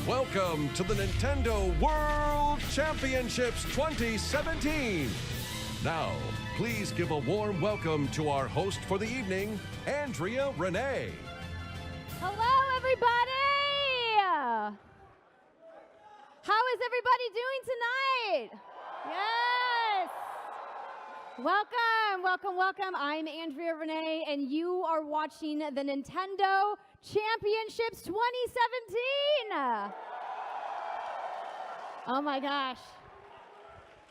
Welcome to the Nintendo World Championships 2017. Now, please give a warm welcome to our host for the evening, Andrea Renee. Hello, everybody! How is everybody doing tonight? Yes! Welcome, welcome, welcome. I'm Andrea Renee, and you are watching the Nintendo Championships 2017. Oh my gosh.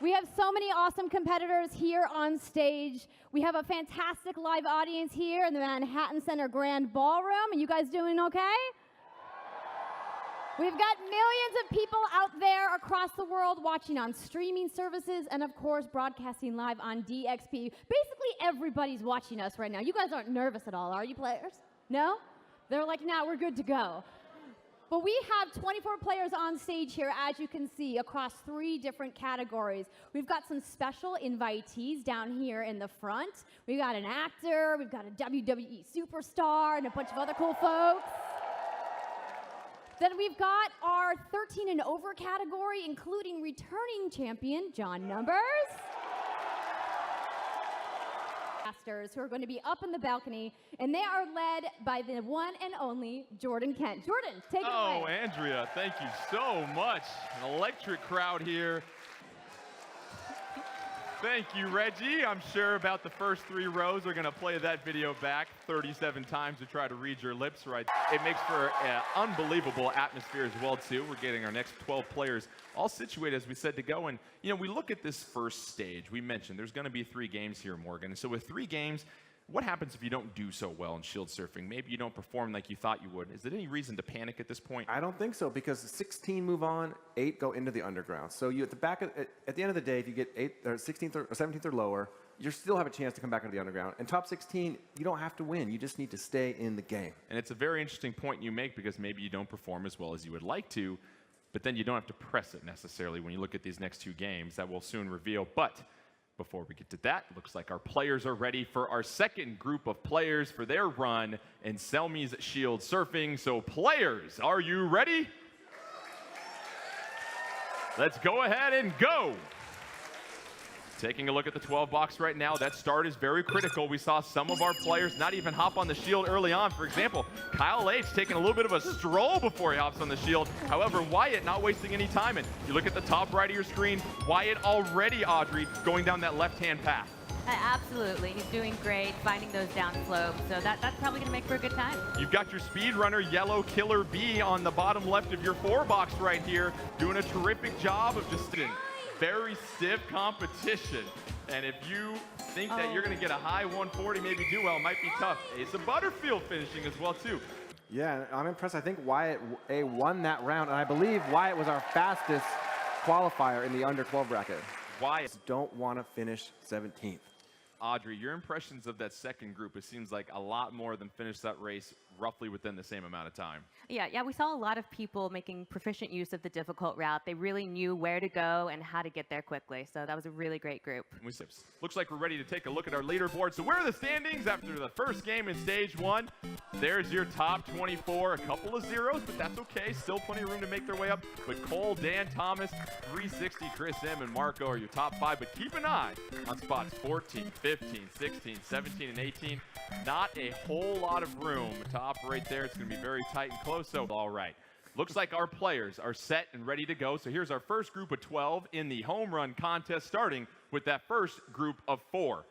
We have so many awesome competitors here on stage. We have a fantastic live audience here in the Manhattan Center Grand Ballroom. Are you guys doing okay? We've got millions of people out there across the world watching on streaming services and, of course, broadcasting live on DXP. Basically, everybody's watching us right now. You guys aren't nervous at all, are you, players? No? They're like, nah, we're good to go. But we have 24 players on stage here, as you can see, across 3 different categories. We've got some special invitees down here in the front. We've got an actor, we've got a WWE superstar, and a bunch of other cool folks. Then we've got our 13 and over category, including returning champion John Numbers. Who are going to be up in the balcony, and they are led by the one and only Jordan Kent. Jordan, take it away. Oh, Andrea, thank you so much. An electric crowd here. Thank you, Reggie. I'm sure about the first 3 rows are going to play that video back 37 times to try to read your lips right. It makes for an unbelievable atmosphere as well, too. We're getting our next 12 players all situated, as we said, to go. And, you know, we look at this first stage. We mentioned there's going to be 3 games here, Morgan. And so with 3 games, what happens if you don't do so well in shield surfing? Maybe you don't perform like you thought you would. Is there any reason to panic at this point? I don't think so, because 16 move on, 8 go into the underground. So you at the end of the day, if you get 8th or 16th or 17th or lower, you still have a chance to come back into the underground. And top 16, you don't have to win. You just need to stay in the game. And it's a very interesting point you make, because maybe you don't perform as well as you would like to, but then you don't have to press it necessarily when you look at these next 2 games that we'll soon reveal. But before we get to that, looks like our players are ready for our second group of players for their run in Selmy's shield surfing. So players, are you ready? Let's go ahead and go. Taking a look at the 12 box right now, that start is very critical. We saw some of our players not even hop on the shield early on. For example, Kyle H taking a little bit of a stroll before he hops on the shield. However, Wyatt not wasting any time. And you look at the top right of your screen, Wyatt already, Audrey, going down that left-hand path. Absolutely. He's doing great, finding those down slopes. So that's probably going to make for a good time. You've got your speedrunner, Yellow Killer B, on the bottom left of your 4 box right here, doing a terrific job of just very stiff competition. And if you think that you're going to get a high 140, maybe do well, it might be tough. Asa Butterfield finishing as well, too. Yeah, I'm impressed. I think Wyatt won that round, and I believe Wyatt was our fastest qualifier in the under 12 bracket. Wyatt Don't want to finish 17th. Audrey, your impressions of that second group, it seems like a lot more than finished that race roughly within the same amount of time. Yeah, we saw a lot of people making proficient use of the difficult route. They really knew where to go and how to get there quickly. So that was a really great group. Looks like we're ready to take a look at our leaderboard. So where are the standings after the first game in stage 1? There's your top 24. A couple of zeros, but that's okay. Still plenty of room to make their way up. But Cole, Dan, Thomas, 360, Chris M, and Marco are your top 5. But keep an eye on spots 14, 15, 16, 17, and 18. Not a whole lot of room to operate there. It's going to be very tight and close. So, all right. Looks like our players are set and ready to go. So here's our first group of 12 in the home run contest, starting with that first group of 4.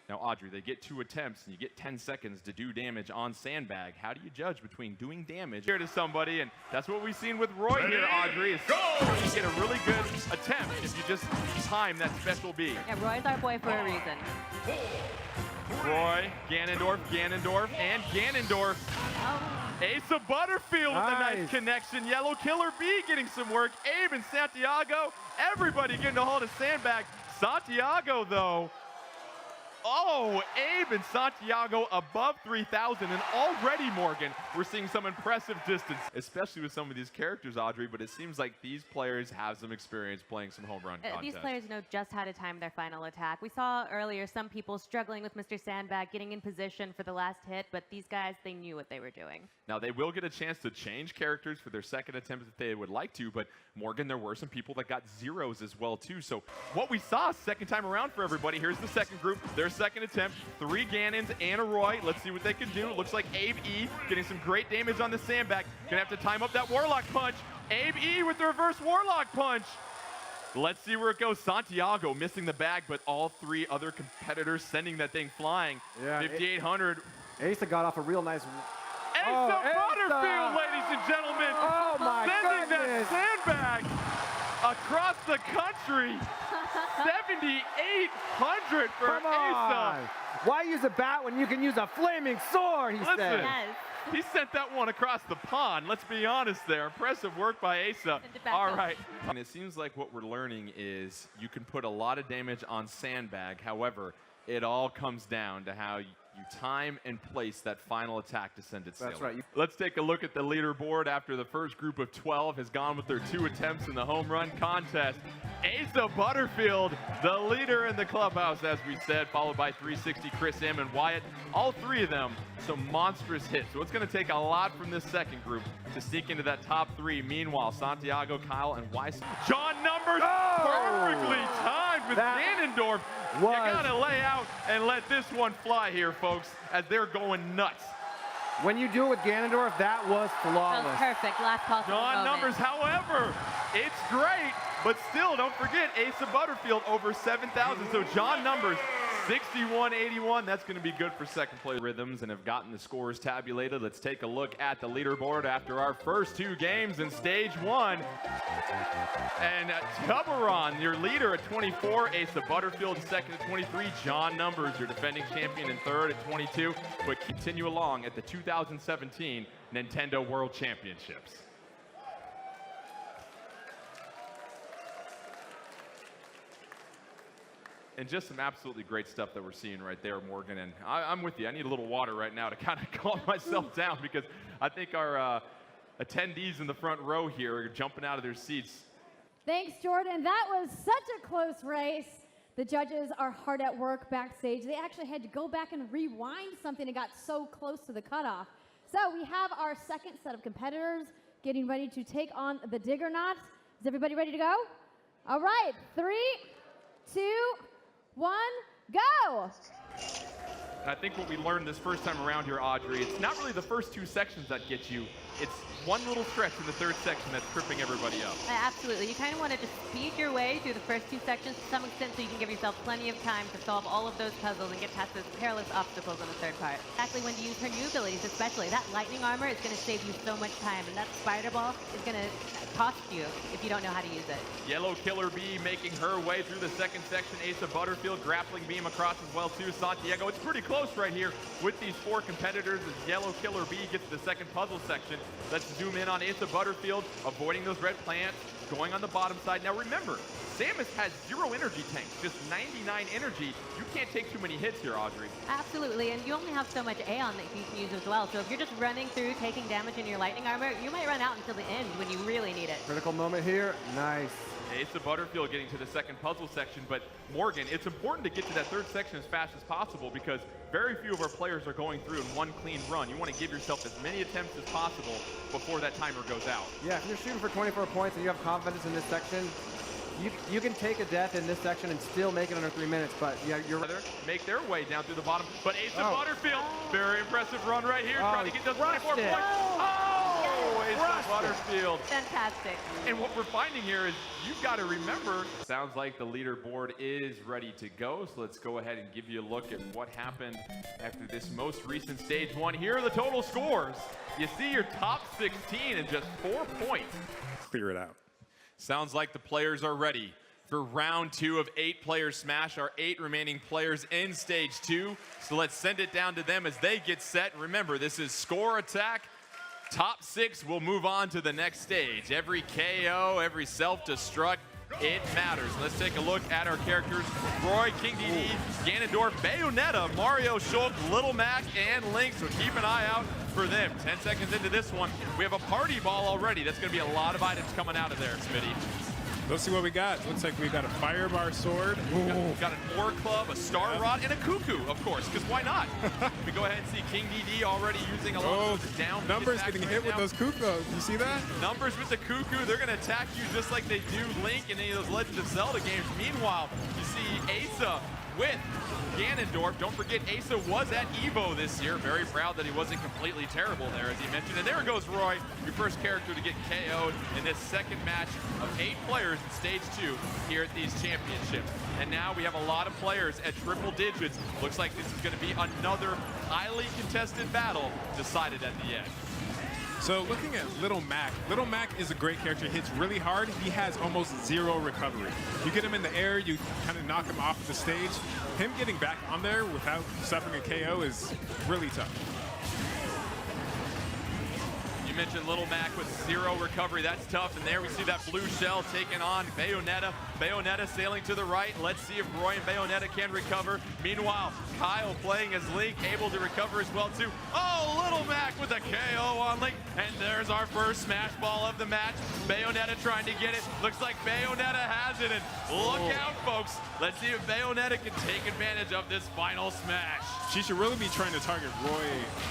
Now, Audrey, they get 2 attempts, and you get 10 seconds to do damage on sandbag. How do you judge between doing damage here to somebody? And that's what we've seen with Roy here, Audrey. Is you get a really good attempt if you just time that special B. Yeah, Roy's our boy for a reason. Roy, Ganondorf, and Ganondorf. Asa Butterfield with a nice connection. Yellow Killer B getting some work. Abe and Santiago, everybody getting a hold of sandbag. Santiago, though. Oh, Abe and Santiago above 3,000, and already, Morgan, we're seeing some impressive distance, especially with some of these characters, Audrey, but it seems like these players have some experience playing some home run contests. These players know just how to time their final attack. We saw earlier some people struggling with Mr. Sandbag, getting in position for the last hit, but these guys, they knew what they were doing. Now, they will get a chance to change characters for their second attempt if they would like to, but Morgan, there were some people that got zeros as well, too. So what we saw second time around for everybody, here's the second group, their second attempt, 3 Ganons and a Roy. Let's see what they can do. It looks like Abe E getting some great damage on the Sandbag. Gonna have to time up that Warlock punch. Abe E with the reverse Warlock punch. Let's see where it goes. Santiago missing the bag, but all 3 other competitors sending that thing flying. Yeah, 5,800. Asa got off a real nice... Asa Butterfield, ladies and gentlemen. Oh, my sending goodness. that Sandbag across the country. 7,800 for Come on. Asa. Why use a bat when you can use a flaming sword, he Listen. said. Yes. He sent that one across the pond. Let's be honest there. Impressive work by Asa. All right. And it seems like what we're learning is you can put a lot of damage on Sandbag. However, it all comes down to how you time and place that final attack to send it sailing. That's right. Let's take a look at the leaderboard after the first group of 12 has gone with their 2 attempts in the home run contest. Asa Butterfield, the leader in the clubhouse, as we said, followed by 360 Chris M and Wyatt. All 3 of them some monstrous hits. So it's going to take a lot from this second group to sneak into that top 3. Meanwhile, Santiago, Kyle, and Weiss. John Numbers perfectly timed with Ganondorf. You got to lay out and let this one fly here, folks, as they're going nuts. When you do it with Ganondorf, that was flawless. That was perfect. Last possible John moment. Numbers, however, it's great, but still, don't forget, Asa Butterfield over 7,000. So John Numbers, 61-81. That's going to be good for second place. Rhythms and have gotten the scores tabulated. Let's take a look at the leaderboard after our first 2 games in stage 1. And Tuberon, your leader at 24. Asa Butterfield second at 23. John Numbers, your defending champion, in third at 22. But continue along at the 2017 Nintendo World Championships. And just some absolutely great stuff that we're seeing right there, Morgan. And I'm with you. I need a little water right now to kind of calm myself down, because I think our attendees in the front row here are jumping out of their seats. Thanks, Jordan. That was such a close race. The judges are hard at work backstage. They actually had to go back and rewind something. It got so close to the cutoff. So we have our second set of competitors getting ready to take on the Diggernauts. Is everybody ready to go? All right, 3, 2, 1, go! I think what we learned this first time around here, Audrey, it's not really the first 2 sections that get you. It's one little stretch in the third section that's tripping everybody up. Absolutely. You kind of want to just speed your way through the first 2 sections to some extent, so you can give yourself plenty of time to solve all of those puzzles and get past those perilous obstacles in the third part. Exactly when to use her new abilities, especially. That lightning armor is going to save you so much time, and that spider ball is going to cost you if you don't know how to use it. Yellow Killer Bee making her way through the second section. Asa Butterfield grappling beam across as well too. Santiago, it's pretty close right here with these 4 competitors as Yellow Killer Bee gets to the second puzzle section. Let's zoom in on Asa Butterfield, avoiding those red plants, going on the bottom side. Now remember, Samus has 0 energy tanks, just 99 energy. You can't take too many hits here, Audrey. Absolutely, and you only have so much Aeon that you can use as well. So if you're just running through, taking damage in your lightning armor, you might run out until the end when you really need it. Critical moment here. Nice. Asa Butterfield getting to the second puzzle section, but Morgan, it's important to get to that third section as fast as possible, because very few of our players are going through in one clean run. You want to give yourself as many attempts as possible before that timer goes out. Yeah, if you're shooting for 24 points and you have confidence in this section, you can take a death in this section and still make it under 3 minutes, but yeah, you're... Make their way down through the bottom, but Asa Butterfield, very impressive run right here, trying to get those 24 points. Asa Butterfield. Fantastic. And what we're finding here is you've got to remember, sounds like the leaderboard is ready to go, so let's go ahead and give you a look at what happened after this most recent stage 1. Here are the total scores. You see your top 16 in just 4 points. Clear it out. Sounds like the players are ready for round 2 of 8-player Smash, our 8 remaining players in stage 2. So let's send it down to them as they get set. Remember, this is score attack. Top 6 will move on to the next stage. Every KO, every self-destruct it matters. Let's take a look at our characters. Roy, King DD, Ganondorf, Bayonetta, Mario, Shulk, Little Mac, and Link. So keep an eye out for them. 10 seconds into this one, we have a party ball already. That's going to be a lot of items coming out of there, Smitty. Let's see what we got. Looks like we got a fire bar sword. We've got an ore club, a star rod, and a cuckoo, of course, because why not? We go ahead and see King DD already using a lot of those down. Numbers getting hit with those cuckoos. You see that? Numbers with the cuckoo, they're going to attack you just like they do Link in any of those Legend of Zelda games. Meanwhile, you see Asa with Ganondorf. Don't forget, Asa was at EVO this year. Very proud that he wasn't completely terrible there, as he mentioned. And there goes Roy, your first character to get KO'd in this second match of 8 players in Stage 2 here at these championships. And now we have a lot of players at triple digits. Looks like this is going to be another highly contested battle decided at the end. So looking at Little Mac is a great character. He hits really hard. He has almost 0 recovery. You get him in the air, you kind of knock him off the stage. Him getting back on there without suffering a KO is really tough. You mentioned Little Mac with 0 recovery. That's tough. And there we see that blue shell taking on Bayonetta. Bayonetta sailing to the right. Let's see if Roy and Bayonetta can recover. Meanwhile, Kyle playing as Link, able to recover as well too. Oh, Little Mac with a KO on Link. And there's our first smash ball of the match. Bayonetta trying to get it. Looks like Bayonetta has it. And look out, folks. Let's see if Bayonetta can take advantage of this final smash. She should really be trying to target Roy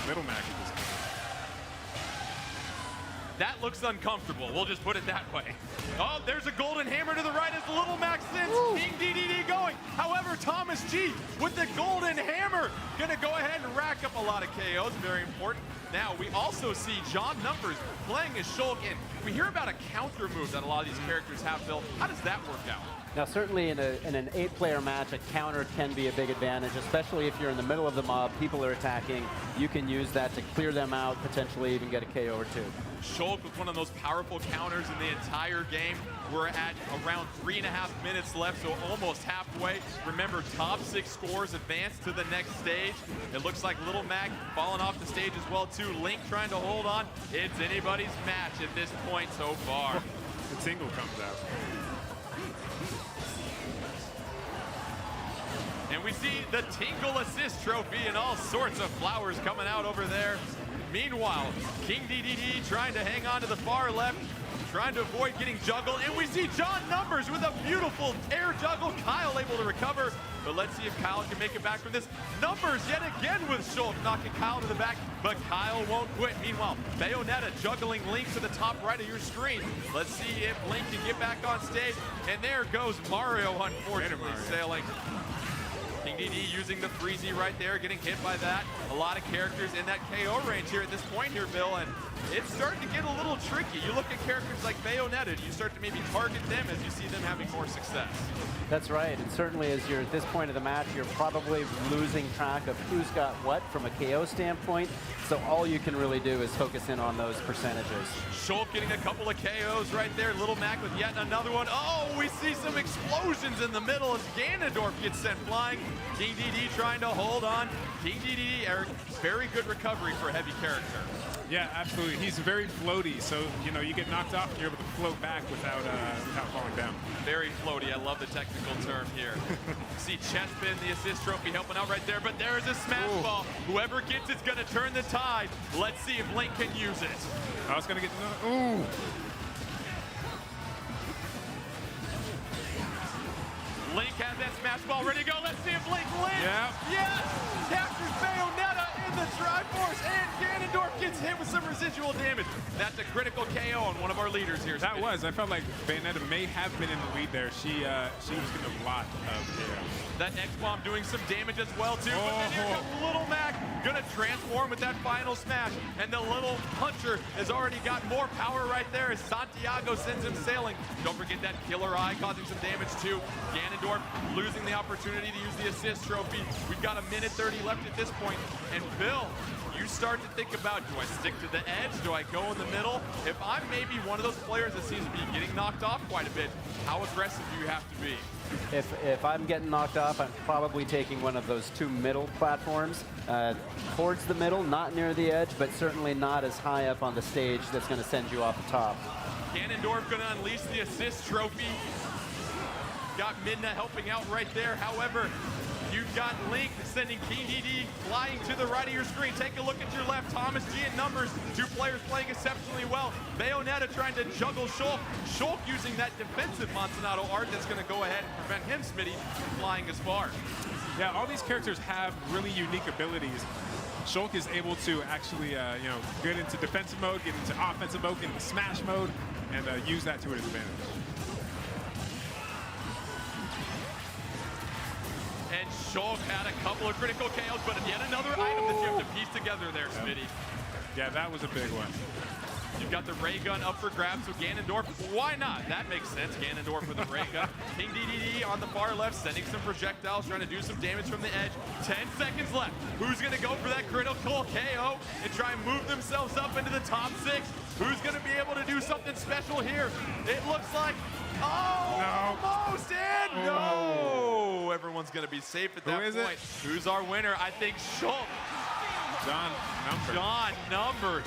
Little Mac at this point. That looks uncomfortable. We'll just put it that way. Oh, there's a golden hammer to the right as Little Mac sends King DDD going. However, Thomas G with the golden hammer gonna go ahead and rack up a lot of KOs. Very important. Now, we also see John Numbers playing as Shulk, and we hear about a counter move that a lot of these characters have, Bill. How does that work out? Now, certainly in an 8-player match, a counter can be a big advantage, especially if you're in the middle of the mob, people are attacking. You can use that to clear them out, potentially even get a KO or 2. Shulk with one of those powerful counters in the entire game. We're at around 3.5 minutes left, so almost halfway. Remember, top 6 scores advance to the next stage. It looks like Little Mac falling off the stage as well, too. Link trying to hold on. It's anybody's match at this point so far. The tingle comes out. And we see the Tingle Assist Trophy and all sorts of flowers coming out over there. Meanwhile, King DDD trying to hang on to the far left, trying to avoid getting juggled. And we see John Numbers with a beautiful air juggle. Kyle able to recover, but let's see if Kyle can make it back from this. Numbers yet again with Shulk knocking Kyle to the back, but Kyle won't quit. Meanwhile, Bayonetta juggling Link to the top right of your screen. Let's see if Link can get back on stage. And there goes Mario, unfortunately, sailing. King DD using the freezy right there, getting hit by that. A lot of characters in that KO range here at this point here, Bill, and it's starting to get a little tricky. You look at characters like Bayonetta, you start to maybe target them as you see them having more success. That's right, and certainly as you're at this point of the match, you're probably losing track of who's got what from a KO standpoint, so all you can really do is focus in on those percentages. Shulk getting a couple of KOs right there. Little Mac with yet another one. Oh, we see some explosions in the middle as Ganondorf gets sent flying. King DD trying to hold on. King DD, Eric, very good recovery for a heavy character. Yeah, absolutely. He's very floaty, so you know you get knocked off and you're able to float back without falling down. Very floaty. I love the technical term here. See Chespin, the assist trophy, helping out right there, but there is a smash ball. Whoever gets it's going to turn the tide. Let's see if Link can use it. I was going to get ooh. Link has that smash ball ready to go. Let's see if Link lands. Yeah. Yes! Captures Bayonetta in the Triforce, and Ganondorf gets hit with some residual damage. That's a critical KO on one of our leaders here. That was. I felt like Bayonetta may have been in the lead there. She was getting a lot of KO. That X-Bomb doing some damage as well, too. But then here comes Little Mac, gonna transform with that final smash. And the little puncher has already got more power right there as Santiago sends him sailing. Don't forget that killer eye causing some damage, too. Ganondorf losing the opportunity to use the assist trophy. We've got 1:30 left at this point. And Bill, you start to think about, do I stick to the edge? Do I go in the middle? If I'm maybe one of those players that seems to be getting knocked off quite a bit, how aggressive do you have to be? If I'm getting knocked off, I'm probably taking one of those 2 middle platforms towards the middle, not near the edge, but certainly not as high up on the stage that's going to send you off the top. Ganondorf going to unleash the assist trophy. got Midna helping out right there. However, you've got Link sending King DD flying to the right of your screen. Take a look at your left. Thomas G in numbers. Two players playing exceptionally well. Bayonetta trying to juggle Shulk. Shulk using that defensive Monsanto art that's going to go ahead and prevent him, Smitty, from flying as far. Yeah, all these characters have really unique abilities. Shulk is able to actually, get into defensive mode, get into offensive mode, get into smash mode, and use that to his advantage. And Shulk had a couple of critical KOs, but yet another item that you have to piece together there, Smitty. Yeah, that was a big one. You've got the ray gun up for grabs, so Ganondorf, why not? That makes sense, Ganondorf with a ray gun. King DDD on the far left, sending some projectiles, trying to do some damage from the edge. 10 seconds left. Who's going to go for that critical KO and try and move themselves up into the top 6? Who's going to be able to do something special here? It looks like, almost in! No! Everyone's going to be safe at that point. Who's our winner? I think Shulk. John Numbers. John Numbers.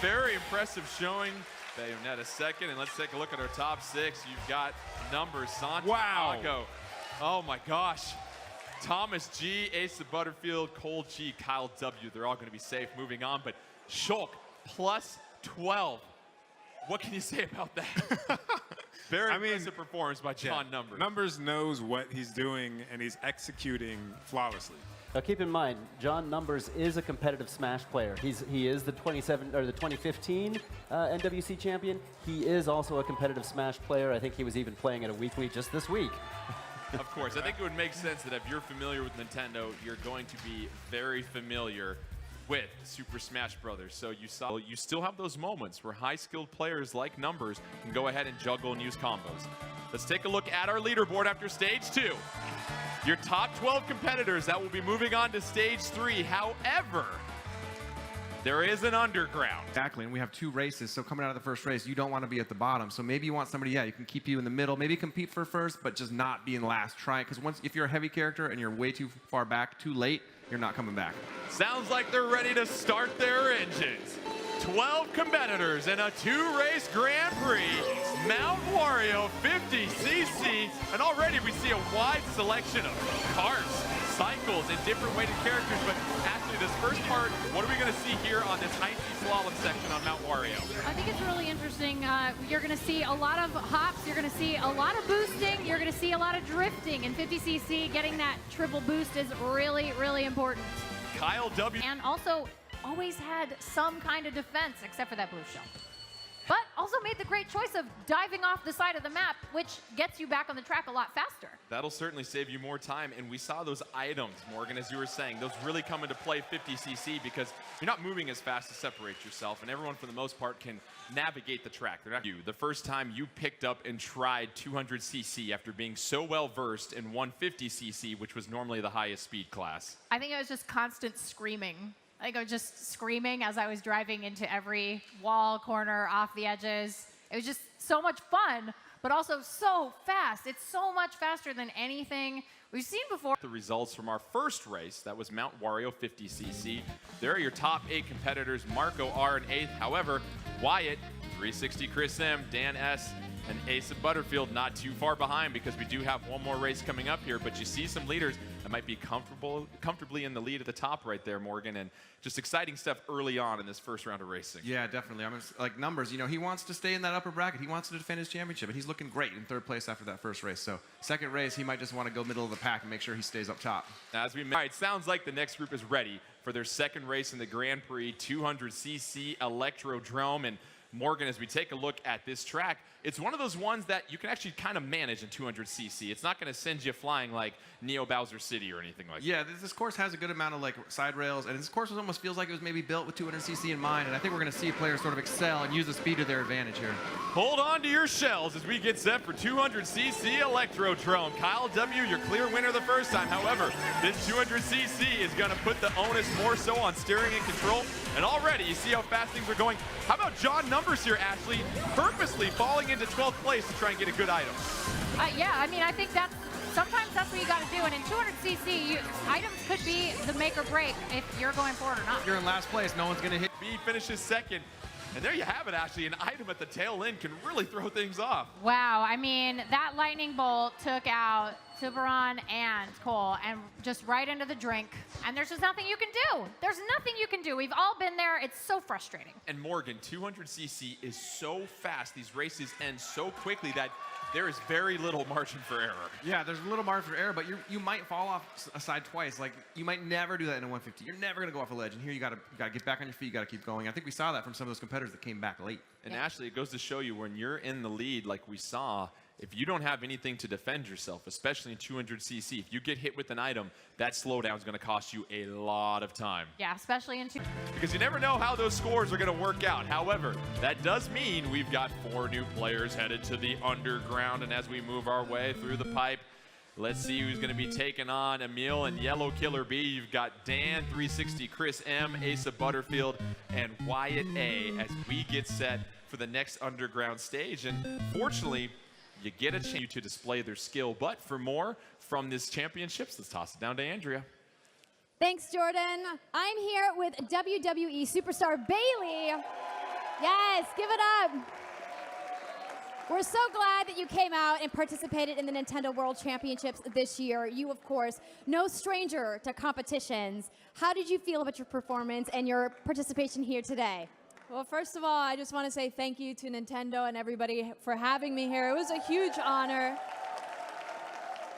Very impressive showing. Bayonetta second, and let's take a look at our top 6. You've got Numbers, Santiago. Wow. Oh my gosh. Thomas G, Asa Butterfield, Cole G, Kyle W. They're all going to be safe moving on, but Shulk plus 12. What can you say about that? Very impressive performance by John Numbers. Numbers knows what he's doing, and he's executing flawlessly. Now keep in mind, John Numbers is a competitive Smash player. He is the 2015 NWC champion. He is also a competitive Smash player. I think he was even playing at a weekly just this week. Of course, I think it would make sense that if you're familiar with Nintendo, you're going to be very familiar with Super Smash Brothers. So you still have those moments where high-skilled players like Numbers can go ahead and juggle and use combos. Let's take a look at our leaderboard after stage 2. Your top 12 competitors that will be moving on to stage 3. However, there is an underground. Exactly, and we have 2 races, so coming out of the first race, you don't want to be at the bottom. So maybe you want somebody, you can keep you in the middle, maybe compete for first, but just not be in last. Try it, because if you're a heavy character and you're way too far back, too late, you're not coming back. Sounds like they're ready to start their engines. 12 competitors in a 2-race Grand Prix, Mount Wario 50cc, and already we see a wide selection of karts, cycles, and different weighted characters. But actually, this first part, what are we going to see here on this high speed slalom section on Mount Wario? I think it's really interesting. You're going to see a lot of hops. You're going to see a lot of boosting. You're going to see a lot of drifting. And 50cc, getting that triple boost is really, really important. Kyle W. And also always had some kind of defense, except for that blue shell. But also made the great choice of diving off the side of the map, which gets you back on the track a lot faster. That'll certainly save you more time, and we saw those items, Morgan, as you were saying. Those really come into play 50cc because you're not moving as fast to separate yourself, and everyone, for the most part, can navigate the track. They're not you. The first time you picked up and tried 200cc after being so well-versed in 150cc, which was normally the highest speed class. I think it was just constant screaming. I think I was just screaming as I was driving into every wall, corner, off the edges. It was just so much fun, but also so fast. It's so much faster than anything we've seen before. The results from our first race, that was Mount Wario 50cc. There are your top 8 competitors. Marco R in 8th. However, Wyatt, 360 Chris M, Dan S, and Asa Butterfield not too far behind because we do have one more race coming up here, but you see some leaders that might be comfortably in the lead at the top right there, Morgan, and just exciting stuff early on in this first round of racing. Yeah, definitely. I mean, like Numbers, he wants to stay in that upper bracket. He wants to defend his championship, and he's looking great in 3rd place after that first race. So second race, he might just want to go middle of the pack and make sure he stays up top. All right, sounds like the next group is ready for their second race in the Grand Prix 200cc Electrodrome. And Morgan, as we take a look at this track, it's one of those ones that you can actually kind of manage in 200cc. It's not going to send you flying like Neo Bowser City or anything like that. Yeah, this course has a good amount of side rails, and this course almost feels like it was maybe built with 200cc in mind, and I think we're going to see players sort of excel and use the speed to their advantage here. Hold on to your shells as we get set for 200cc Electrodrome. Kyle W., your clear winner the first time. However, this 200cc is going to put the onus more so on steering and control, and already you see how fast things are going. How about John Numbers here, Ashley, purposely falling into 12th place to try and get a good item? Yeah, I mean, I think sometimes that's what you got to do. And in 200cc, items could be the make or break if you're going for it or not. If you're in last place, no one's going to hit. B finishes second. And there you have it, Ashley. An item at the tail end can really throw things off. Wow, I mean, that lightning bolt took out Tiburon and Cole and just right into the drink. And there's just nothing you can do. There's nothing you can do. We've all been there. It's so frustrating. And Morgan, 200cc is so fast. These races end so quickly that there is very little margin for error. Yeah, there's a little margin for error, but you might fall off a side twice. Like, you might never do that in a 150. You're never going to go off a ledge. And here you got to get back on your feet. You got to keep going. I think we saw that from some of those competitors that came back late. And Ashley, it goes to show you when you're in the lead, like we saw, if you don't have anything to defend yourself, especially in 200cc, if you get hit with an item, that slowdown is going to cost you a lot of time. Yeah, especially in Because you never know how those scores are going to work out. However, that does mean we've got 4 new players headed to the underground. And as we move our way through the pipe, let's see who's going to be taking on Emil and Yellow Killer B. You've got Dan, 360, Chris M, Asa Butterfield, and Wyatt A as we get set for the next underground stage. And fortunately, you get a chance to display their skill. But for more from this championships, let's toss it down to Andrea. Thanks, Jordan. I'm here with WWE superstar Bailey. Yes, give it up. We're so glad that you came out and participated in the Nintendo World Championships this year. You, of course, no stranger to competitions. How did you feel about your performance and your participation here today? Well, first of all, I just want to say thank you to Nintendo and everybody for having me here. It was a huge honor.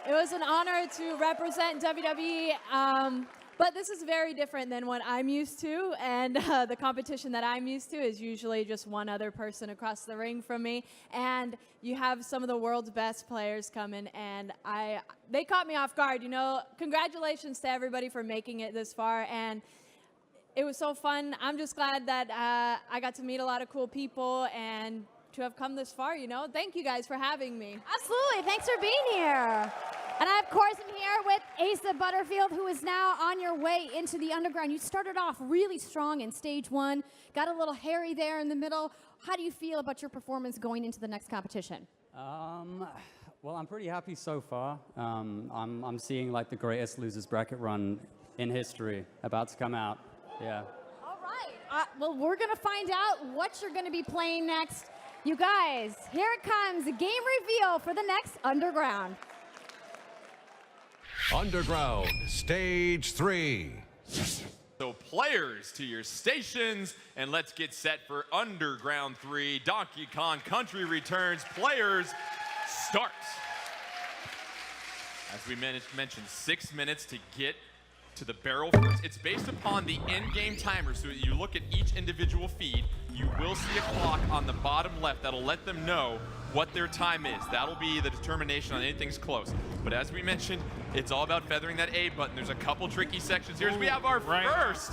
It was an honor to represent WWE, but this is very different than what I'm used to, and the competition that I'm used to is usually just one other person across the ring from me, and you have some of the world's best players coming, and they caught me off guard. You know, congratulations to everybody for making it this far, and it was so fun. I'm just glad that I got to meet a lot of cool people and to have come this far, you know. Thank you guys for having me. Absolutely. Thanks for being here. And I, of course, am here with Asa Butterfield, who is now on your way into the underground. You started off really strong in stage 1, got a little hairy there in the middle. How do you feel about your performance going into the next competition? Well, I'm pretty happy so far. I'm seeing like the greatest losers bracket run in history about to come out. Yeah. All right. Well, we're going to find out what you're going to be playing next. You guys, here it comes, a game reveal for the next Underground. Underground, Stage 3. So players to your stations, and let's get set for Underground 3. Donkey Kong Country returns. Players, start. As we mentioned, 6 minutes to get to the barrel first. It's based upon the in-game timer, so you look at each individual feed, you will see a clock on the bottom left that'll let them know what their time is. That'll be the determination on anything's close. But as we mentioned, it's all about feathering that A button. There's a couple tricky sections here. We have our first.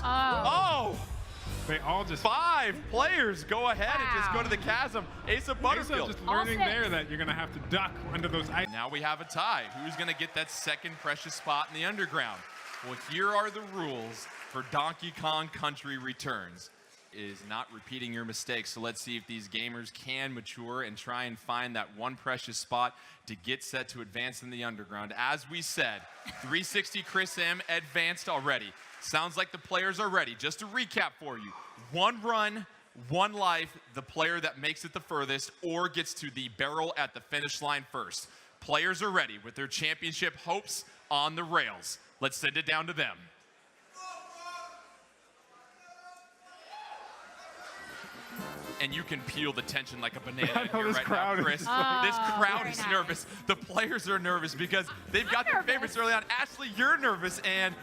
They all just 5 players go ahead and just go to the chasm. Asa Butterfield. Just learning there that you're going to have to duck under those ice. Now we have a tie. Who's going to get that second precious spot in the underground? Well, here are the rules for Donkey Kong Country Returns. It is not repeating your mistakes, so let's see if these gamers can mature and try and find that one precious spot to get set to advance in the underground. As we said, 360 Chris M advanced already. Sounds like the players are ready. Just to recap for you, 1 run, 1 life, the player that makes it the furthest or gets to the barrel at the finish line first. Players are ready with their championship hopes on the rails. Let's send it down to them. And you can peel the tension like a banana here right now, Chris. This crowd is nervous. The players are nervous because they've got their favorites early on. Ashley, you're nervous, and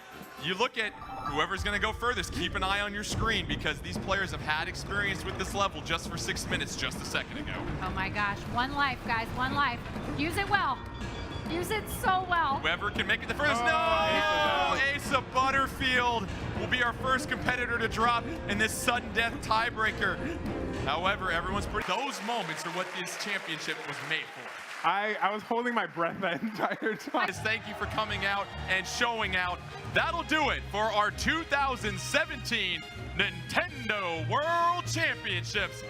you look at whoever's going to go furthest. Keep an eye on your screen because these players have had experience with this level just for 6 minutes just a second ago. Oh my gosh, 1 life, guys, 1 life. Use it well. Use it so well. Whoever can make it the furthest. Asa Butterfield will be our first competitor to drop in this sudden death tiebreaker. However, everyone's pretty. Those moments are what this championship was made for. I was holding my breath that entire time. Thank you for coming out and showing out. That'll do it for our 2017 Nintendo World Championships.